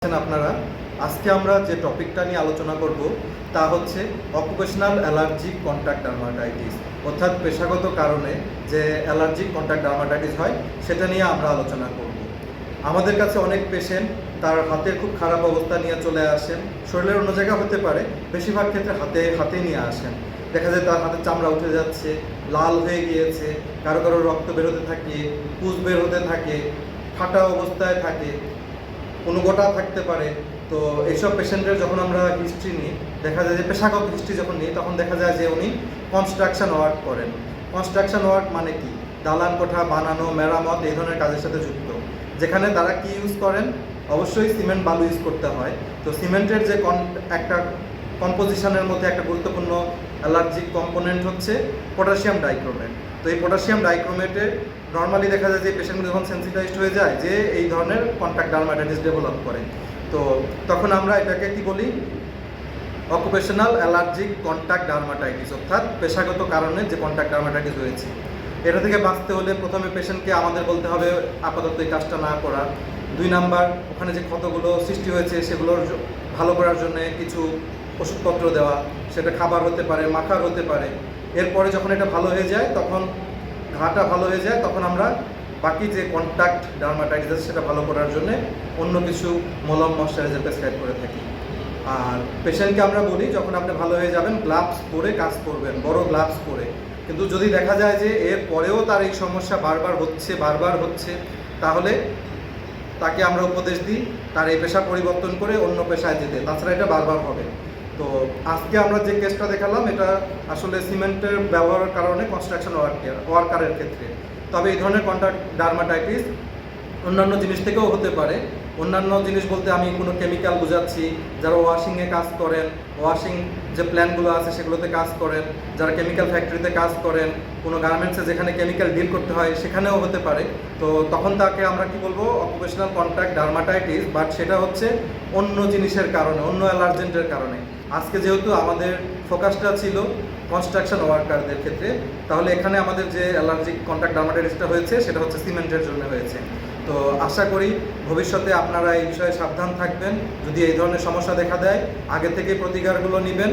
আপনারা আজকে আমরা যে টপিকটা নিয়ে আলোচনা করব তা হচ্ছে অকুপেশনাল অ্যালার্জিক কন্ট্যাক্ট ডার্মাটাইটিস, অর্থাৎ পেশাগত কারণে যে অ্যালার্জিক কন্ট্যাক্ট ডার্মাটাইটিস হয় সেটা নিয়ে আমরা আলোচনা করব। আমাদের কাছে অনেক পেশেন্ট তার হাতের খুব খারাপ অবস্থা নিয়ে চলে আসেন, শরীরের অন্য জায়গা হতে পারে, বেশিরভাগ ক্ষেত্রে হাতে নিয়ে আসেন। দেখা যায় তার হাতের চামড়া উঠে যাচ্ছে, লাল হয়ে গিয়েছে, কারো কারো রক্ত বেরোতে থাকে, পুজ বের হতে থাকে, ফাটা অবস্থায় থাকে, কোনো গোটা থাকতে পারে। তো এইসব পেশেন্টের যখন আমরা হিস্ট্রি নিই, দেখা যায় যে পেশাগত হিস্ট্রি যখন নিই তখন দেখা যায় যে উনি কনস্ট্রাকশন ওয়ার্ক করেন। কনস্ট্রাকশন ওয়ার্ক মানে কি? দালান কোঠা বানানো, মেরামত, এই ধরনের কাজের সাথে যুক্ত, যেখানে তারা কি ইউজ করেন? অবশ্যই সিমেন্ট বালু ইউজ করতে হয়। তো সিমেন্টের যে একটা কম্পোজিশনের মধ্যে একটা গুরুত্বপূর্ণ অ্যালার্জিক কম্পোনেন্ট হচ্ছে পটাশিয়াম ডাইক্রোমেট। তো এই পটাশিয়াম ডাইক্রোমেটে নর্মালি দেখা যায় যে পেশেন্টগুলো যখন সেন্সিটাইজড হয়ে যায় যে এই ধরনের কন্ট্যাক্ট ডার্মাটাইটিস ডেভেলপ করে, তো তখন আমরা এটাকে কি বলি? অকুপেশনাল অ্যালার্জিক কন্ট্যাক্ট ডার্মাটাইটিস, অর্থাৎ পেশাগত কারণে যে কন্ট্যাক্ট ডার্মাটাইটিস হয়েছে। এটা থেকে বাঁচতে হলে প্রথমে পেশেন্টকে আমাদের বলতে হবে আপাতত এই কাজটা না করা। 2 নাম্বার, ওখানে যে ক্ষতগুলো সৃষ্টি হয়েছে সেগুলোর ভালো করার জন্য কিছু ওষুধপত্র দেওয়া, সেটা খাবার হতে পারে, মাখার হতে পারে। এরপরে যখন এটা ভালো হয়ে যায়, তখন ঘাটা ভালো হয়ে যায়, তখন আমরা বাকি যে কন্ট্যাক্ট ডার্মাটাইটিস আছে সেটা ভালো করার জন্য অন্য কিছু মলম ময়শ্চারাইজার প্রেসক্রাইব করে থাকি। আর পেশেন্টকে আমরা বলি যখন আপনি ভালো হয়ে যাবেন গ্লাভস পরে কাজ করবেন, বড় গ্লাভস পরে। কিন্তু যদি দেখা যায় যে এর পরেও তার এই সমস্যা বারবার হচ্ছে, তাহলে তাকে আমরা উপদেশ দিই তার এই পেশা পরিবর্তন করে অন্য পেশায় যেতে, তাছাড়া এটা বারবার হবে। তো আজকে আমরা যে কেসটা দেখালাম এটা আসলে সিমেন্টের ব্যবহারের কারণে কনস্ট্রাকশন ওয়ার্কারের ক্ষেত্রে। তবে এই ধরনের কন্ট্যাক্ট ডার্মাটাইটিস অন্যান্য জিনিস থেকেও হতে পারে। অন্যান্য জিনিস বলতে আমি কোনো কেমিক্যাল বোঝাচ্ছি, যারা ওয়াশিংয়ে কাজ করেন, ওয়াশিং যে প্ল্যান্টগুলো আছে সেগুলোতে কাজ করেন, যারা কেমিক্যাল ফ্যাক্টরিতে কাজ করেন, কোনো গার্মেন্টসে যেখানে কেমিক্যাল ডিল করতে হয় সেখানেও হতে পারে। তো তখন তাকে আমরা কি বলবো? অকুপেশনাল কন্ট্যাক্ট ডার্মাটাইটিস, বাট সেটা হচ্ছে অন্য জিনিসের কারণে, অন্য অ্যালার্জেন্টের কারণে। আজকে যেহেতু আমাদের ফোকাসটা ছিল কনস্ট্রাকশন ওয়ার্কারদের ক্ষেত্রে, তাহলে এখানে আমাদের যে অ্যালার্জিক কন্ট্যাক্ট ডার্মাটাইটিসটা হয়েছে সেটা হচ্ছে সিমেন্টের জন্য হয়েছে। তো আশা করি ভবিষ্যতে আপনারা এই বিষয়ে সাবধান থাকবেন। যদি এই ধরনের সমস্যা দেখা দেয় আগে থেকে প্রতিকারগুলো নেবেন।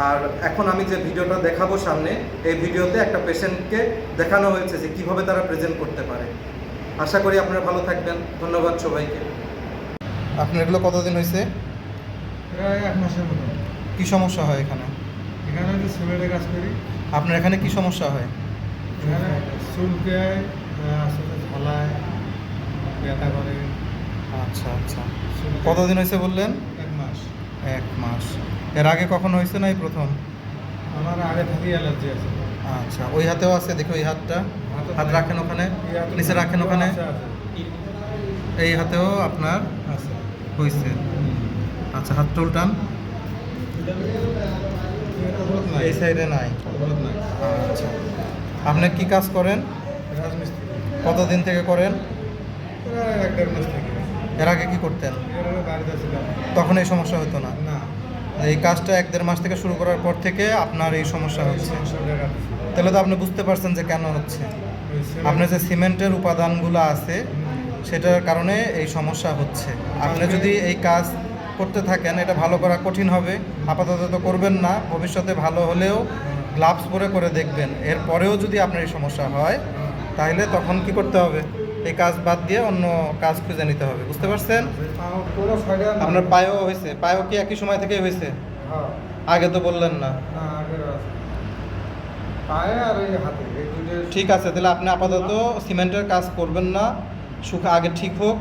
আর এখন আমি যে ভিডিওটা দেখাবো সামনে, এই ভিডিওতে একটা পেশেন্টকে দেখানো হয়েছে যে কীভাবে তারা প্রেজেন্ট করতে পারে। আশা করি আপনারা ভালো থাকবেন। ধন্যবাদ সবাইকে। আপনার এগুলো কতদিন হয়েছে? প্রায় 1 মাসের মতো। কী সমস্যা হয় এখানে? এখানে আমি সিমেন্টের কাজ করি। আপনার এখানে কি সমস্যা হয়? এখানে চুলকায়, আসলে ঝালায়, ব্যথা করে। আচ্ছা আচ্ছা, কতদিন হয়েছে বললেন? 1 মাস। 1 মাস। এর আগে কখনো হয়েছে না এই প্রথম? আমার আগে থেকেই অ্যালার্জি আছে। আচ্ছা, ওই হাতেও আছে, দেখো এই হাতটা, হাত রাখেন ওখানে, নিচে রাখেন ওখানে। এই হাতেও আপনার আছে। হয়েছে। আচ্ছা, হাত উল্টান। এই সাইডে নাই। আচ্ছা, আপনি কি কাজ করেন? রাজমিস্ত্রি। কতদিন থেকে করেন? প্রায় 1-1.5 মাস থেকে। এর আগে কি করতেন? এর আগে বাড়িতে ছিলাম। তখন এই সমস্যা হতো না? না, এই কাজটা 1-1.5 মাস থেকে শুরু করার পর থেকে আপনার এই সমস্যা হচ্ছে। সমস্যা দেখা দিচ্ছে। তাহলে তো আপনি বুঝতে পারছেন যে কেন হচ্ছে। আপনার যে সিমেন্টের উপাদানগুলো আছে সেটার কারণে এই সমস্যা হচ্ছে। আপনি যদি এই কাজ করতে থাকেন এটা ভালো করা কঠিন হবে। আপাতত তো করবেন না, ভবিষ্যতে ভালো হলেও গ্লাভস পরে করে দেখবেন। এরপরেও যদি আপনার এই সমস্যা হয় তাহলে তখন কি করতে হবে? এই কাজ বাদ দিয়ে অন্য কাজ খুঁজে নিতে হবে। বুঝতে পারছেন? পুরো সাইডে আপনার পায়েও হয়েছে? পায়েও কি একই সময় থেকেই হয়েছে? হ্যাঁ। আগে তো বললেন না। না, আগে পায়ে আর এই হাতে, এই দুটো। ঠিক আছে, তাহলে আপনি আপাতত সিমেন্টের কাজ করবেন না, আগে ঠিক হোক।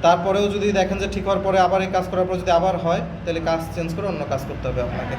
তারপরেও যদি দেখেন যে ঠিক হওয়ার পরে আবার এই কাজ করার পর যদি আবার হয় তাহলে কাজ চেঞ্জ করে অন্য কাজ করতে হবে আপনাকে।